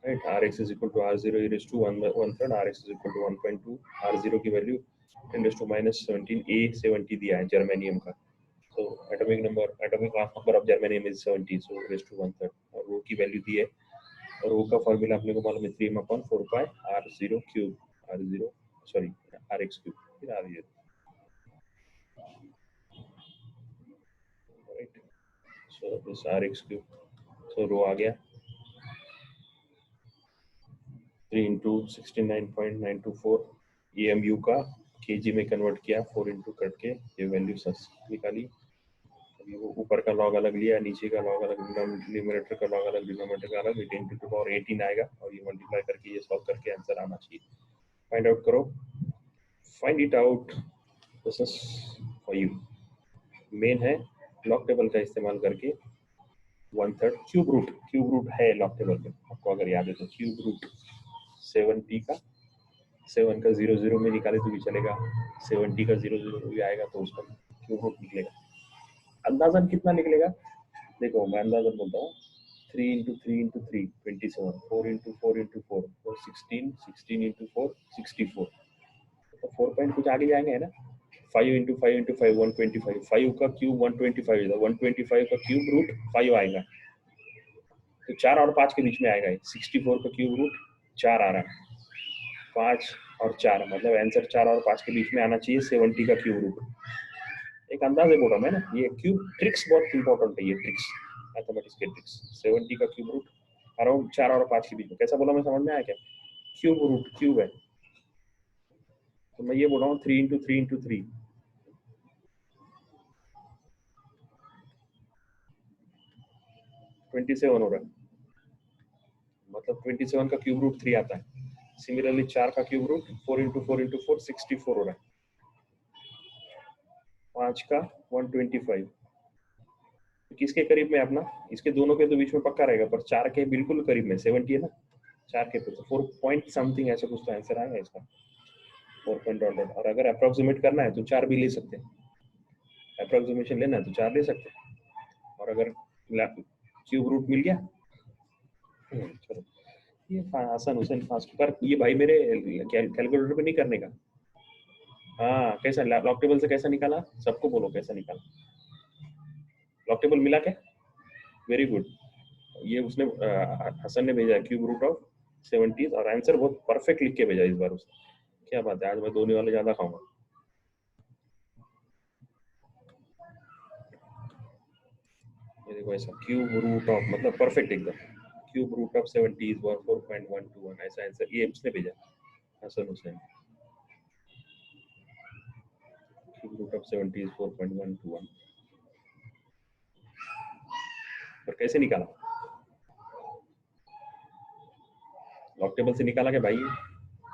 Right. Rx is equal to R0 e raised to 1/3, Rx is equal to 1.2, R0 की value 10 raised to -17, A70 दिया है germanium का। So atomic mass number of germanium is 70, so raised to 1/3, और वो की value दी है, और वो का फॉर्मूला अपने को मालूम है 3/4 pi R0 cube, R0 sorry Rx cube, फिर R0, right. So this Rx cube, so rho आ गया 3 into 69.924 EMU का kg में कन्वर्ट किया, 4 into करके ये वैल्यू निकाली। अभी वो ऊपर का लॉग अलग लिया, नीचे का लॉग अलग, न्यूमरेटर का लॉग अलग, डिनोमिनेटर का अलग, 10 to the power 18 आएगा, और ये मल्टीप्लाई करके ये सॉल्व करके आंसर आना चाहिए। फाइंड आउट करो, find it out, this is for you. Main है लॉग टेबल का इस्तेमाल करके 1/3 क्यूब रूट है लॉग टेबल में, आपको अगर याद है तो क्यूब रूट 7t का 7 का 0 में निकाले तो भी चलेगा, 70 का 0 भी आएगा तो उसका क्यूब रूट निकलेगा। अंदाजन कितना निकलेगा देखो, मैं अंदाजन बोलता हूँ, 3 into 3 into 3 27, 4 into 4 into 4 16, 16 into 4 64, तो 4 पॉइंट कुछ आगे जाएंगे है ना। 5 into 5 into 5 125, 5 का क्यूब 125, 125 का क्यूब रूट 5 आएगा, तो 4 और 5 के बीच में आएगा। 64 का क्यूब रूट 4 आ रहा है, 5 और 4 मतलब आंसर 4 और 5 के बीच में आना चाहिए 70 का क्यूब रूट। एक अंदाजे बोल रहा हूँ मैं ना, ये क्यूब ट्रिक्स बहुत इंपॉर्टेंट है, ये ट्रिक्स मैथमेटिक्स के ट्रिक्स। 70 का क्यूब रूट अराउंड 4 और 5 के बीच में, कैसा बोला मैं, समझ में आया क्या? क्यूब रूट क्यूब है, तो मैं ये बोल रहा हूँ 3 into 3 into 3 27 हो रहा है, मतलब 27 का क्यूब रूट 3 आता है। सिमिलरली 4 का क्यूब रूट 4 into 4 into 4 64 हो रहा है, 5 का 125, किसके करीब में अपना, इसके दोनों के तो बीच में पक्का रहेगा, पर 4 के बिल्कुल करीब में 70 है ना, 4 के तो 4 पॉइंट समथिंग ऐसा कुछ तो आंसर आएगा इसका, 4 पॉइंट डॉट। और अगर अप्रोक्सीमेट करना है तो 4 भी ले सकते हैं, अप्रोक्सीमेशन लेना है तो 4 ले सकते हैं, और अगर क्यूब रूट मिल गया चलो, ये आसान हुसैन फास्ट, पर ये भाई मेरे कैलकुलेटर पे नहीं करने का। हाँ कैसा लॉग टेबल से कैसा निकाला, सबको बोलो कैसा निकाला, लॉग टेबल मिला क्या? वेरी गुड, ये उसने हसन ने भेजा क्यूब रूट ऑफ 70, और आंसर बहुत परफेक्ट लिख के भेजा इस बार उसने, क्या बात है, आज मैं दोनों वाले ज्यादा खाऊंगा। ये देखो ऐसा क्यूब रूट ऑफ मतलब परफेक्ट एकदम, क्यूब रूट ऑफ 70 इज 4.121, ऐसा आंसर ये उसने भेजा Hasan Hussain, cube root of 70 is 4.121, पर कैसे निकाला, लॉग टेबल से निकाला क्या भाई?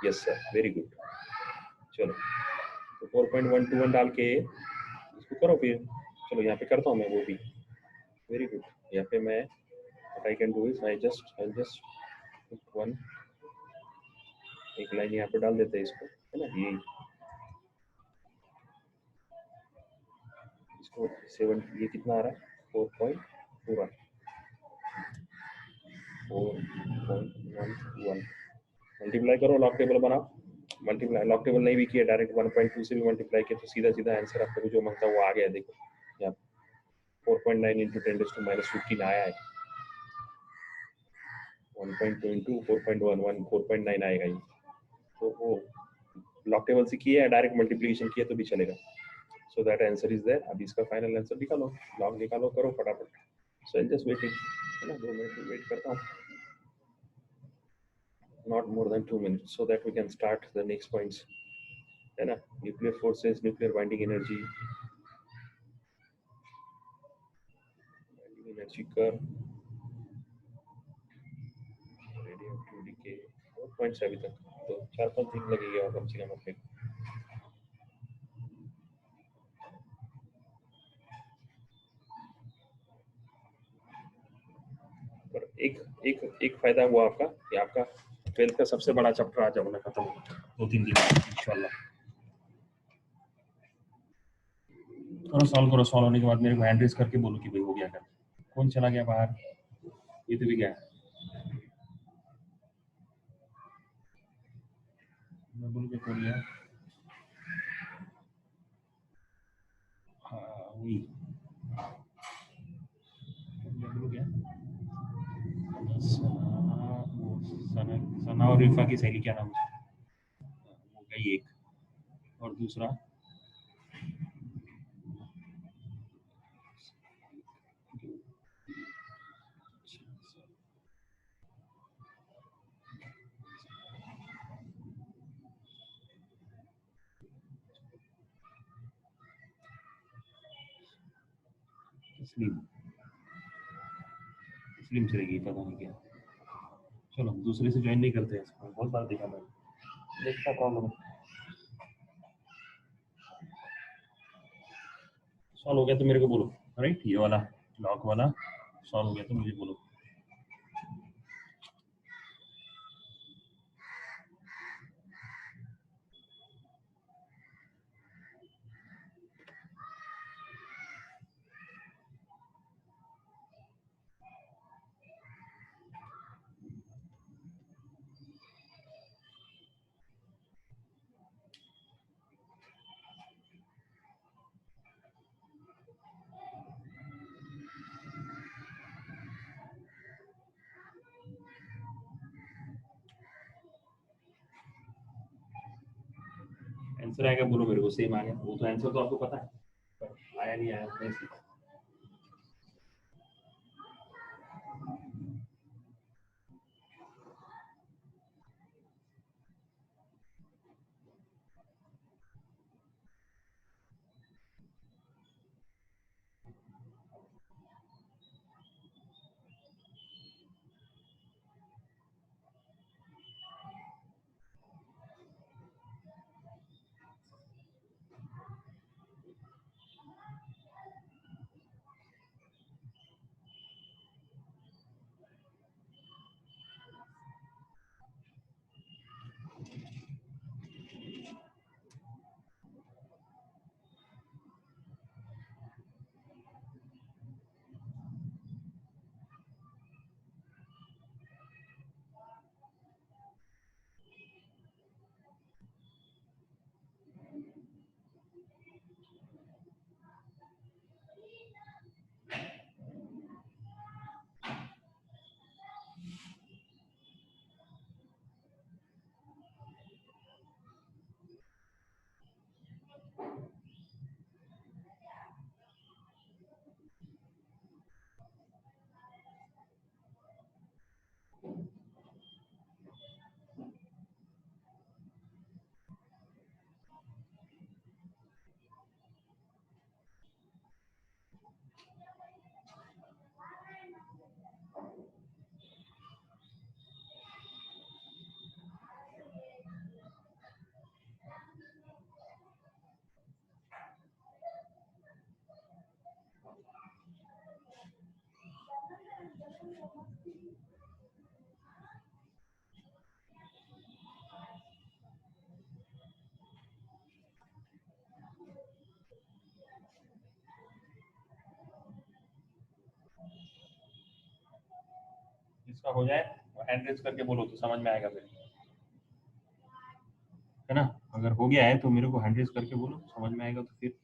Yes sir, very good. चलो तो 4.121 डाल के इसको करो फिर, चलो यहाँ पे करता हूँ मैं वो भी, वेरी गुड। यहाँ पे मैं what I can do is I'll just put one, एक लाइन यहाँ पे डाल देते हैं इसको, है ना, ये इसको 7, ये कितना आ रहा है 4.4, 4.11, मल्टीप्लाई करो, लॉग टेबल बनाओ, मल्टीप्लाई लॉग टेबल नहीं भी किया, डायरेक्ट 1.2 से भी मल्टीप्लाई किया तो सीधा सीधा आंसर आपको जो मांगता है वो आ गया। देखो यहाँ 4.9 into 10⁻⁻15 आया है, 1.2 into 4.11 4.9 आएगा ये, तो वो लॉग टेबल से किया है, डायरेक्ट मल्टीप्लिकेशन किया तो भी चलेगा। So that answer is there. अब इसका फाइनल आंसर निकालो, लॉग निकालो, करो फटाफट। सो आई जस्ट वेटिंग, है ना, 2 मिनट वेट करता हूँ, not more than 2 minutes, so that we can start the next points, है ना, nuclear forces, nuclear binding energy, energy curve, radioactive decay, और पॉइंट्स अभी तक तो 4-5 दिन लगेगा और कम से कम अपने, पर एक फायदा हुआ आपका कि आपका 12th का सबसे बड़ा चैप्टर आज होना खत्म हो 2-3 दिन इंशाल्लाह। करो सॉल्व होने के बाद मेरे को हैंड रेज करके बोलो कि भाई हो गया क्या। कौन चला गया बाहर, ये तो भी गया, डबल क्या कोरिया, हाँ वही डबल क्या, वो सना और रिफा की सहेली, क्या नाम है, वो गई एक, और दूसरा तस्लीम, तस्लीम से रहेगी, पता नहीं क्या। चलो दूसरे से ज्वाइन नहीं करते हैं, बहुत बार देखा मैंने, देखता प्रॉब्लम है। सॉल्व हो गया तो मेरे को बोलो, राइट, ये वाला लॉक वाला सॉल्व हो गया तो मुझे बोलो। आंसर आएगा बोलो मेरे को, सेम आ गया, वो तो आंसर तो आपको पता है, पर आया नहीं आया नहीं। इसका हो जाए हैंड रेज करके बोलो तो समझ में आएगा फिर, है ना। अगर हो गया है तो मेरे को हैंड रेज करके बोलो, समझ में आएगा तो फिर।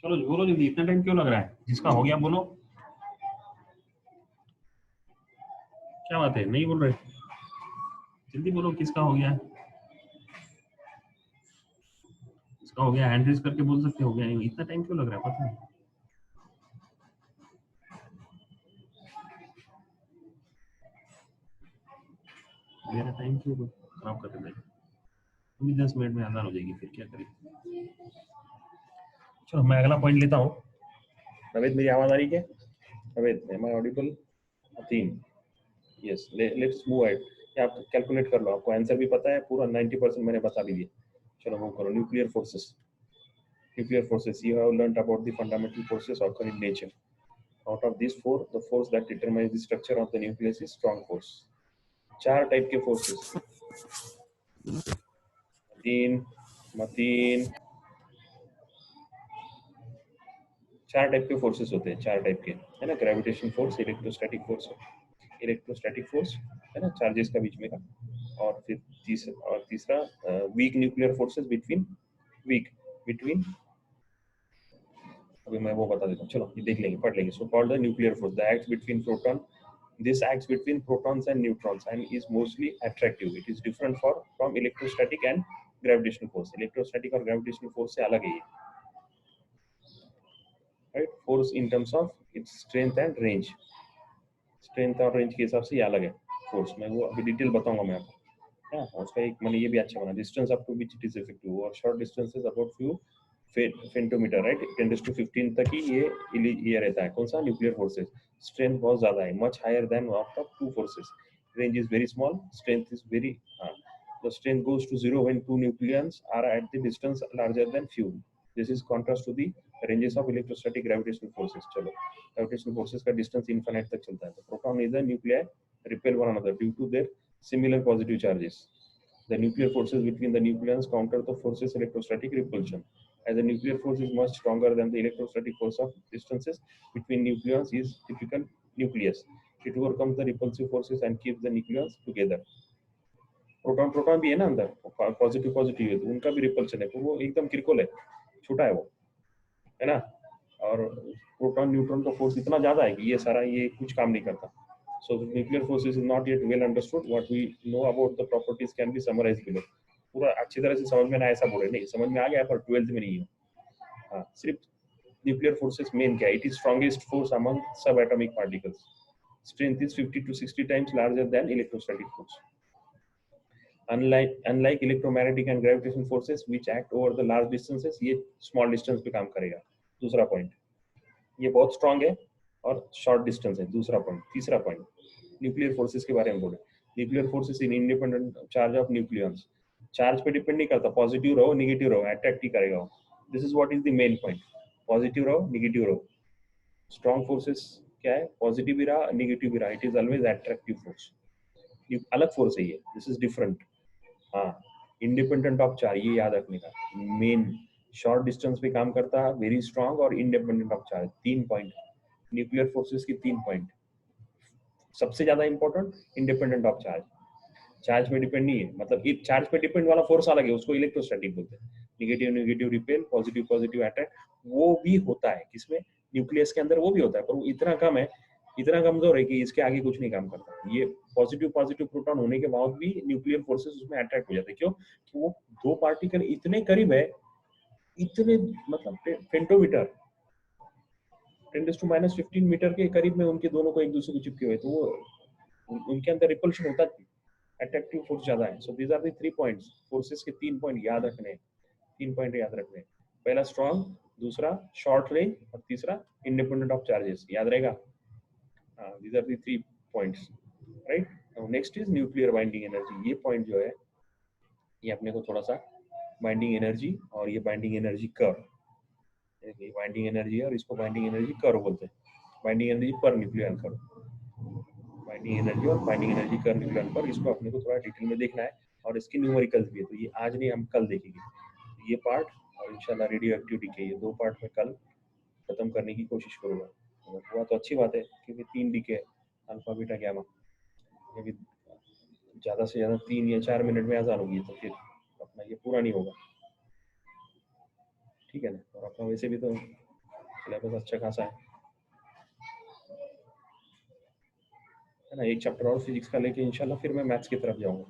चलो बोलो जल्दी, इतना टाइम क्यों लग रहा है? जिसका हो गया बोलो, क्या बात है, नहीं बोल रहे? जल्दी बोलो किसका हो गया? इसका हो गया, हैंड रेज करके बोल सकते हो गया। नहीं, इतना टाइम क्यों लग रहा है पता नहीं। मेरा टाइम क्यों खराब कर रहे हैं? 10 मिनट में आसान हो जाएगी, फिर क्या करें। चलो मैं अगला पॉइंट लेता हूँ। नवेद मेरी आवाज आ रही क्या? Naved am I audible? 3 yes, let's move ahead. आप कैलकुलेट कर लो, आपको आंसर भी पता है पूरा, 90% मैंने बता भी दिया। चलो मूव करो। Nuclear forces, you have learnt about the fundamental forces occur in nature. Out of these four, the force that determines the structure of the nucleus is strong force. 4 type के फोर्सेस, मतीन 4 टाइप के forces होते हैं, 4 type के, है ना? Gravitation force, electrostatic force, है ना, charges का बीच में का। और फिर तीसरा वीक न्यूक्लियर फोर्सेस बिटवीन अभी मैं वो बता देता हूँ, चलो ये देख लेंगे, पढ़ लेंगे। So called the nuclear force, the acts between proton, this acts between protons and neutrons and is mostly attractive. It is different from electrostatic and gravitational force. Electrostatic और gravitational force से अलग है ये, right? Force in terms of its strength and range. Strength और range के हिसाब से ये अलग है force। मैं वो अभी डिटेल बताऊंगा मैं आपको। हाँ, उसका एक मैंने ये भी अच्छा बना, distance up to which it is effective, और short distances about few femtometer, right, 10⁻15 तक ही ये रहता है। कौन सा? Nuclear forces. स्ट्रेंथ बहुत ज्यादा है, much higher than of of 2 forces. Range is very small, strength is very, the strength goes to 0 when 2 nucleons are at the distance larger than few. This is contrast to the ranges of electrostatic gravitational forces. चलो, gravitational forces का distance infinite तक चलता है। तो proton is a nuclei repel one another due to their similar positive charges. The nuclear forces between the nucleons counter the forces electrostatic repulsion. As the nuclear force is much stronger than the electrostatic force of distances between nucleons is typical nucleus. It overcomes the repulsive forces and keeps the nucleons together. Proton भी है ना अंदर, positive है, तो उनका भी repulsion है, तो वो एकदम क्रिटिकल है, छोटा है वो, है ना? और प्रोटॉन न्यूट्रॉन का फोर्स इतना ज्यादा है कि ये सारा ये कुछ काम नहीं करता। So the nuclear force is not yet well understood. What we know about the properties can be summarized below. पूरा अच्छी तरह से समझ में ना ऐसा बोले नहीं, समझ में आ गया पर 12th में नहीं है। हाँ, सिर्फ न्यूक्लियर फोर्सेस मेन क्या है? It is strongest force among subatomic particles. Strength is 50 to 60 times larger than electrostatic force. Unlike electromagnetic and gravitational forces which act over the large distances, ये small distance पे काम करेगा। दूसरा point, ये बहुत स्ट्रॉन्ग है और short distance है। दूसरा पॉइंट। तीसरा पॉइंट, न्यूक्लियर फोर्सेस के बारे में बोले। Nuclear forces in independent charge of nucleons, charge पे डिपेंड नहीं करता, पॉजिटिव रहो नेगेटिव रहो अट्रैक्ट ही करेगा। This is what is the main point, positive रहो नेगेटिव रहो। स्ट्रॉन्ग फोर्सेस क्या है? पॉजिटिव भी रहा नेगेटिव भी रहा, it is always attractive force. ये अलग फोर्स है ये, दिस इज डिफरेंट। हाँ, इंडिपेंडेंट ऑफ चार्ज, ये याद रखने का मेन। शॉर्ट डिस्टेंस पे काम करता है, वेरी स्ट्रॉन्ग और independent of charge. 3 point nuclear forces की, 3 पॉइंट। सबसे ज्यादा important, independent of charge, charge पे डिपेंड नहीं है। मतलब ये चार्ज पे डिपेंड वाला फोर्स अलग है, उसको इलेक्ट्रोस्टैटिक बोलते हैं। नेगेटिव रिपेल, पॉजिटिव अटैक, वो भी होता है किसमें? न्यूक्लियस के अंदर वो भी होता है, पर वो इतना कम है इतना कमजोर है कि इसके आगे कुछ नहीं काम करता। ये पॉजिटिव पॉजिटिव प्रोटॉन होने के बाद भी न्यूक्लियर फोर्सेस उसमें अट्रैक्ट हो जाते हैं। क्यों? कि वो दो पार्टिकल इतने करीब है, इतने मतलब फेंटोमीटर 10⁻15 मीटर के करीब में उनके दोनों को एक दूसरे को चिपके हुए, तो वो उनके अंदर रिपल्शन होता है, अट्रैक्टिव फोर्स ज्यादा है। So these are the 3 points, forces के 3 पॉइंट याद रखने हैं। 3 पॉइंट याद रखने हैं। पहला स्ट्रॉन्ग, दूसरा शॉर्ट रेंज और तीसरा इंडिपेंडेंट ऑफ चार्जेस। याद रहेगा? These are the 3 points, right? Now next is nuclear binding energy. ये पॉइंट जो है ये अपने को थोड़ा सा बाइंडिंग एनर्जी और ये बाइंडिंग एनर्जी कर्व, ये बाइंडिंग एनर्जी है और इसको बाइंडिंग एनर्जी कर्व बोलते हैं। Binding energy per nucleon curve, binding energy और बाइंडिंग एनर्जी कर न्यूक्लियन पर, इसको अपने को थोड़ा डिटेल में देखना है और इसकी न्यूमेरिकल्स भी है। तो ये आज नहीं, हम कल देखेंगे ये पार्ट, और इंशाल्लाह रेडियो एक्टिविटी के ये 2 पार्ट में कल खत्म करने की कोशिश करूँगा। अगर हुआ तो अच्छी बात है, क्योंकि 3 डी के अल्फा बीटा गैमा ये भी ज़्यादा से ज़्यादा 3 या 4 मिनट में आसान होगी, तो फिर अपना ये पूरा नहीं होगा, ठीक है ना? और अपना वैसे भी तो सिलेबस अच्छा खासा है ना। एक चैप्टर और फिजिक्स का लेके इंशाल्लाह फिर मैं मैथ्स की तरफ जाऊंगा।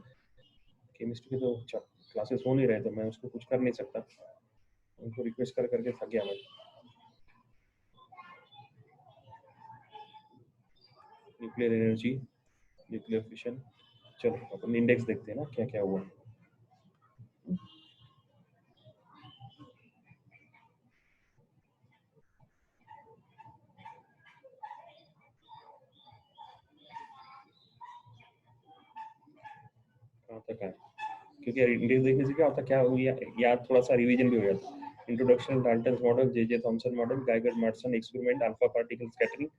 केमिस्ट्री के तो क्लासेस हो नहीं रहे, तो मैं उसको कुछ कर नहीं सकता, उनको रिक्वेस्ट कर करके थक गया मैं। न्यूक्लियर एनर्जी, न्यूक्लियर फिशन, चलो अपन इंडेक्स देखते हैं ना क्या क्या हुआ। कहाँ तक है? क्योंकि इंडेक्स देखने से क्या होता है, क्या हो गया याद, थोड़ा सा रिवीजन भी हो जाता है। Introduction, Dalton's model, J Thomson model, Geiger Marsons experiment, alpha particle scattering,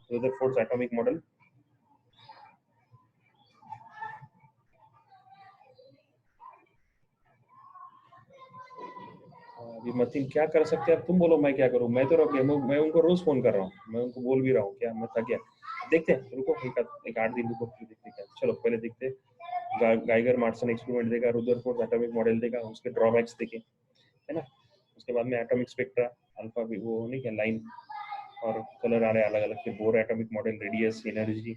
Rutherford atomic model. अभी मतीन क्या कर सकते हैं? अब तुम बोलो मैं क्या करूं? मैं तो रख गया, मैं उनको रोज फोन कर रहा हूँ, मैं उनको बोल भी रहा हूँ, क्या मैं थक गया। देखते हैं, रुको एक 8 दिन रुको, फिर देखते क्या। चलो पहले देखते हैं, गाइगर मार्सन एक्सपेरिमेंट देखा, रुदरफोर्ड एटॉमिक मॉडल देखा, उसके ड्रॉबैक्स देखे, है ना। उसके बाद में एटॉमिक स्पेक्ट्रा, अल्फा भी वो नहीं क्या लाइन और कलर आ रहे हैं अलग अलग, फिर bore atomic model, radius, energy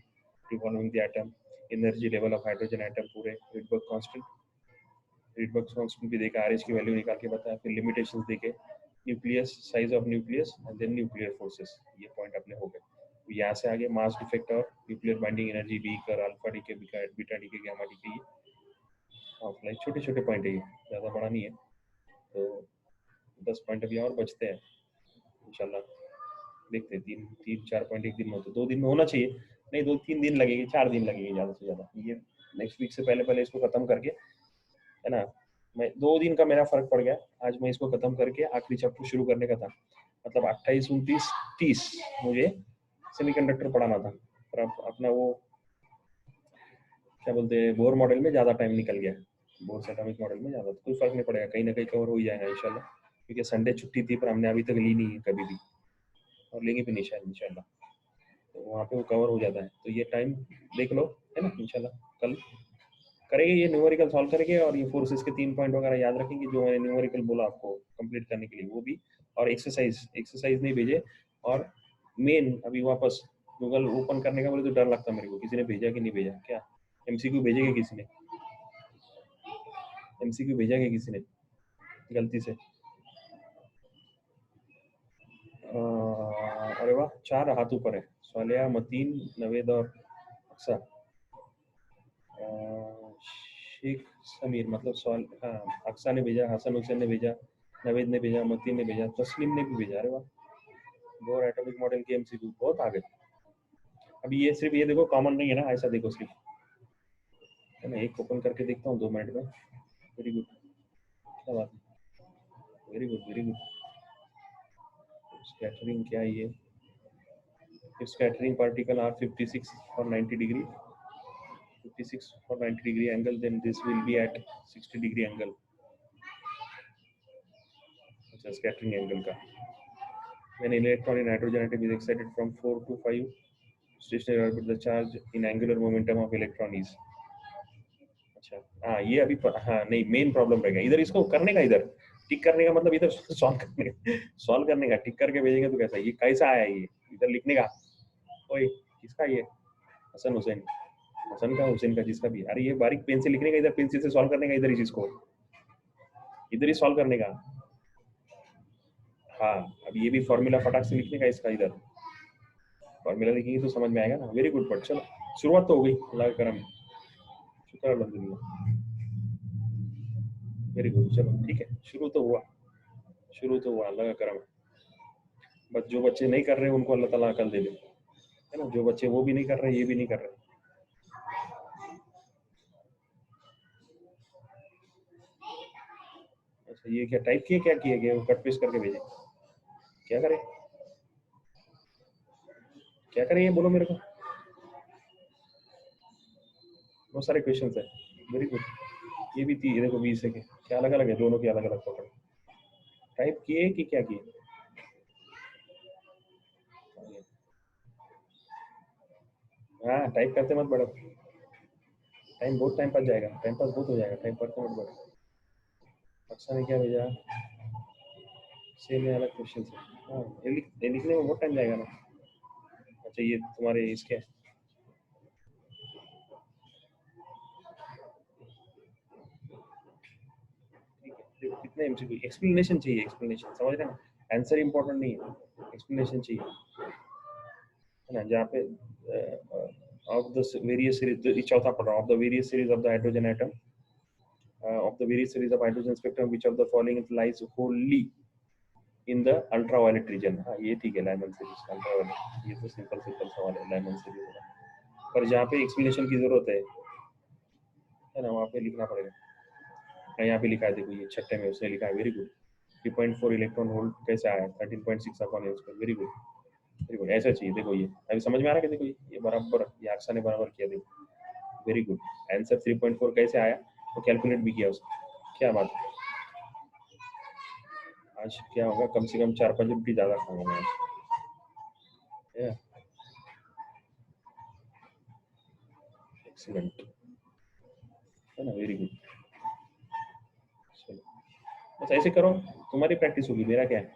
revolving the atom, energy level of hydrogen atom पूरे, रिडबर्ग कांस्टेंट, रिडबर्ग कांस्टेंट भी देखा, आरएच की वैल्यू निकाल के बताया, फिर लिमिटेशंस देखे, nucleus, size of nucleus and then nuclear forces. ये पॉइंट अपने हो गए। तो यहाँ से आगे मास डिफेक्ट और nuclear binding energy, decay, alpha decay, beta decay, gamma decay, ये छोटे छोटे पॉइंट है, ये ज़्यादा बड़ा नहीं है। तो 10 पॉइंट अभी और बचते हैं इंशाल्लाह, देखते हैं। 3-4 पॉइंट एक दिन में होते, 2 दिन में होना चाहिए, नहीं 2-3 दिन लगेंगे, 4 दिन लगेंगे ज़्यादा से ज़्यादा। ये नेक्स्ट वीक से पहले पहले इसको खत्म करके, है ना। मैं 2 दिन का मेरा फर्क पड़ गया, आज मैं इसको खत्म करके आखिरी चैप्टर शुरू करने का था, मतलब 28, 29, 30 मुझे सेमीकंडक्टर पढ़ाना था, पर अब अपना वो क्या बोलते हैं, बोर मॉडल में ज़्यादा टाइम निकल गया, बोर से एटॉमिक मॉडल में ज़्यादा, तो कोई फर्क नहीं पड़ेगा, कहीं ना कहीं कवर हो ही जाएगा इंशाल्लाह। क्योंकि संडे छुट्टी थी, पर हमने अभी तक ली नहीं है कभी भी, और लेंगे भी नहीं शायद इंशाल्लाह, तो वहाँ पे वो कवर हो जाता है। तो ये टाइम देख लो, है ना। इंशाल्लाह कल करेंगे, ये न्यूमेरिकल सॉल्व करेंगे और ये फोर्सेस के 3 पॉइंट वगैरह याद रखेंगे जो मैंने न्यूमेरिकल बोला आपको कंप्लीट करने के लिए, वो भी। और एक्सरसाइज नहीं भेजे, और मेन अभी वापस गूगल ओपन करने का बोले तो डर लगता है मेरे को, किसी ने भेजा कि नहीं भेजा, क्या एमसीक्यू भेजेगा किसी ने, एमसीक्यू भेजा क्या किसी ने गलती से? अरे वाह, 4 हाथ ऊपर है, सालिया, मतीन, नवेद और अक्सा। शेख समीर मतलब सवाल, हाँ अक्सा ने भेजा, हसन हुसैन ने भेजा, नवेद ने भेजा, मतीन ने भेजा, तस्लीम ने भी भेजा। अरे वाह, बोर एटॉमिक मॉडल के एमसीक्यू बहुत आ गए। अभी ये सिर्फ ये देखो कॉमन नहीं है ना, ऐसा देखो सिर्फ, है ना। एक ओपन करके देखता हूँ 2 मिनट में। वेरी गुड, क्या बात है, very good very good. Scattering क्या है ये? If scattering particle are 56 or 90 degree, 56 or 90 degree angle, then this will be at 60 degree angle. अच्छा, scattering angle का। When electron in hydrogen atom is excited from 4 to 5 stationary orbit, the charge in angular momentum of electron is। अच्छा, हाँ ये अभी हाँ नहीं, main problem रहेगा इधर, इसको करने का, इधर टिक करने का, मतलब इधर सॉल्व करने का, टिक करके भेजेंगे तो कैसा, ये कैसा आया, ये इधर लिखने का। ओए, किसका किसका ये? हसन हुसैन, हसन का हुसैन का जिसका भी। अरे ये बारीक पेन से लिखने का, इधर पेंसिल से सॉल्व करने का, इधर ही चीज को इधर ही सॉल्व करने का। हाँ, अब ये भी फॉर्मूला फटाक से लिखने का इसका, इधर फॉर्मूला लिखेंगे तो समझ में आएगा ना। Very good. बट चलो शुरुआत तो हो गई, अल्लाह का करम, शुक्र अल्हम्दुलिल्लाह। वेरी गुड, चलो ठीक है, शुरू तो हुआ, शुरू तो हुआ, अल्लाह का करम है। बस जो बच्चे नहीं कर रहे उनको अल्लाह ताला अकल दे दे, है ना। जो बच्चे वो भी नहीं कर रहे, ये भी नहीं कर रहे। अच्छा ये क्या टाइप किए, क्या किए गए, वो कट पेस्ट करके भेजे, क्या करें, क्या करें ये बोलो मेरे को। बहुत सारे क्वेश्चन है। Very good. ये भी थी, देखो 20 है क्या, अलग अलग है, दोनों की अलग अलग पकड़। टाइप किए कि क्या किए? हाँ टाइप करते मत बढ़ो, टाइम बहुत टाइम पास जाएगा, टाइम पास बहुत हो जाएगा, टाइप करते मत बढ़ो। अक्सर ने क्या भेजा, सेम है, अलग क्वेश्चन है। हाँ ये लिखने में बहुत टाइम जाएगा ना। अच्छा ये तुम्हारे इसके, ठीक है देखो कितने एमसीक्यू, एक्सप्लेनेशन चाहिए, एक्सप्लेनेशन समझ रहे हैं ना, आंसर इंपॉर्टेंट नहीं है, एक्सप्लेनेशन चाहिए, है ना। जहाँ पे ऑफ द वेरियस सीरीज, चौथा पढ़ रहा हूँ, of the various series of the hydrogen atom, of the various series of hydrogen spectrum, which of the following lies wholly in the ultraviolet region? हाँ ये ठीक है, लाइमन सीरीज अल्ट्रावायलेट, ये तो सिंपल सिंपल सवाल है, लाइमन सीरीज का। पर जहाँ पे एक्सप्लेनेशन की जरूरत है ना, वहाँ पे लिखना पड़ेगा। हाँ, यहाँ पे लिखा है, देखो ये छठे में उसने लिखा है, वेरी गुड। 3.4 इलेक्ट्रॉन वोल्ट कैसे आया, 13.6 upon L square, very good, very good, ऐसा चाहिए। देखो ये अभी समझ में आ रहा है कि देखो ये बराबर, ये अक्सर ने बराबर किया, देखो वेरी गुड। आंसर 3.4 कैसे आया, तो कैलकुलेट भी किया उसने, क्या बात है। आज क्या होगा, कम से कम 4-5 रोटी ज्यादा खाऊंगा मैं आज। एक्सीलेंट, है ना, वेरी गुड। चलो बस ऐसे करो, तुम्हारी प्रैक्टिस होगी, मेरा क्या है,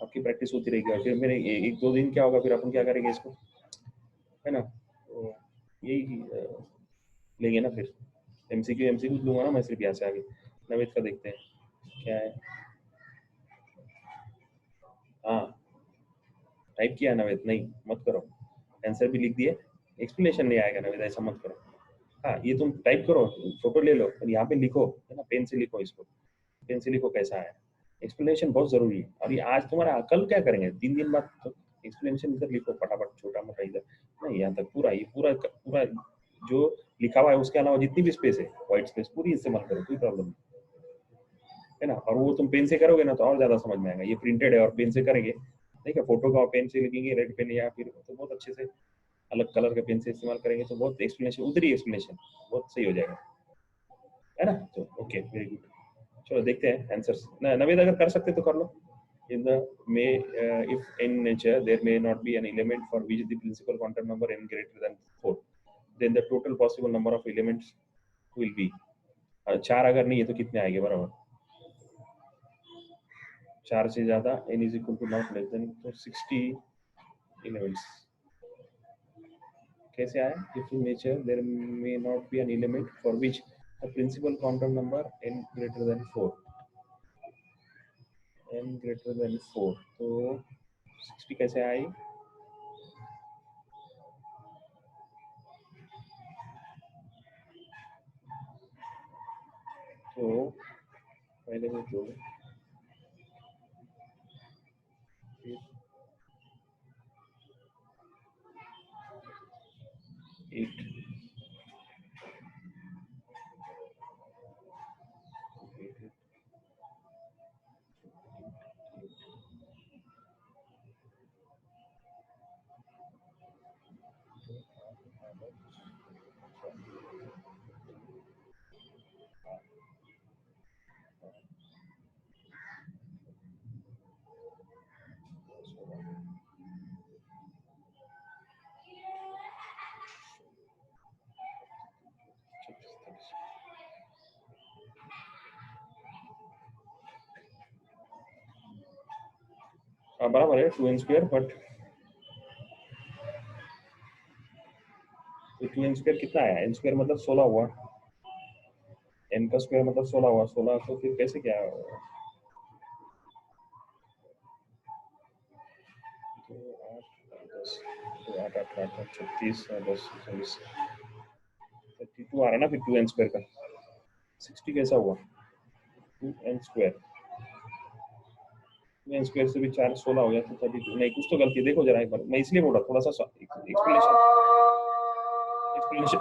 आपकी प्रैक्टिस होती रहेगी, और फिर मेरे एक दो दिन क्या होगा, फिर अपन क्या करेंगे इसको, है ना। तो यही लेंगे ना फिर, एमसीक्यू एमसीक्यू लूंगा ना मैं सिर्फ यहाँ से आगे। नवेद का देखते हैं क्या है। हाँ टाइप किया नवेद, नहीं मत करो, आंसर भी लिख दिए, एक्सप्लेनेशन नहीं आएगा नवेद, ऐसा मत करो। हाँ ये तुम टाइप करो, फोटो ले लो और यहाँ पे लिखो, है ना, पेन से लिखो इसको, पेन से लिखो कैसा है। एक्सप्लेनेशन बहुत जरूरी है, और ये आज तुम्हारा कल क्या करेंगे, 3 दिन बाद तो एक्सप्लेनेशन इधर लिखो फटाफट, छोटा मोटा इधर नहीं, यहाँ तक पूरा, ये पूरा पूरा जो लिखा हुआ है उसके अलावा जितनी भी स्पेस है, व्हाइट स्पेस पूरी इस्तेमाल करो, कोई प्रॉब्लम नहीं, है ना। और वो तुम पेन से करोगे ना तो और ज्यादा समझ में आएगा, ये प्रिंटेड है और पेन से करेंगे, ठीक है, फोटो का पेन से लिखेंगे रेड पेन या फिर तो बहुत अच्छे से अलग कलर के पेन से इस्तेमाल करेंगे, तो बहुत एक्सप्लेनेशन, उधर ही एक्सप्लेनेशन बहुत सही हो जाएगा, है ना। तो ओके वेरी गुड, चलो देखते हैं आंसर्स ना, नवेद अगर कर सकते तो कर लो। In the may if in nature there may not be an element for which the principal quantum number n greater than 4, then the total possible number of elements will be, चार अगर नहीं है तो कितने आएंगे बराबर, चार से ज्यादा n is equal to not less than, तो 60 elements कैसे आया, if in nature there may not be an element for which the principal quantum number n greater than 4, n greater than 4, तो 60 कैसे आई, तो पहले वो जो 8, हाँ बराबर है 2n स्क्वायर, बट तो 2n स्क्वायर कितना आया? n स्क्वायर मतलब 16 हुआ, n का स्क्वायर मतलब 16 हुआ, 16 तो फिर कैसे क्या होगा? तो 8 10 तो 8 8 8 36 10 24 32 आ रहा ना फिर 2n स्क्वायर का। 60 कैसा हुआ? 2n स्क्वायर, 2n स्क्वायर से भी 4 16 हो गया तो 32। नहीं, कुछ तो गलती है, देखो जरा एक बार, मैं इसलिए बोल रहा थोड़ा सा एक्सप्लेनेशन एक्सप्लेनेशन।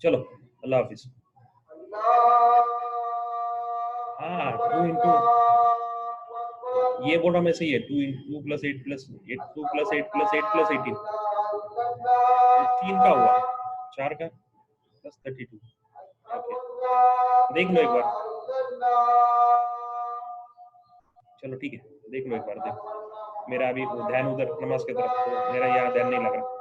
चलो, अल्लाह हाफिज। हाँ, 2 इंटू, ये बोल रहा मैं सही है, 2 2 plus 8 plus 8 2 plus 8 plus 8 plus 18, 3 का हुआ, 4 का प्लस 32। ओके, देख लो एक बार, चलो ठीक है, देख लो एक बार, देखो मेरा अभी ध्यान उधर नमाज की तरफ, तो मेरा यहाँ ध्यान नहीं लग रहा।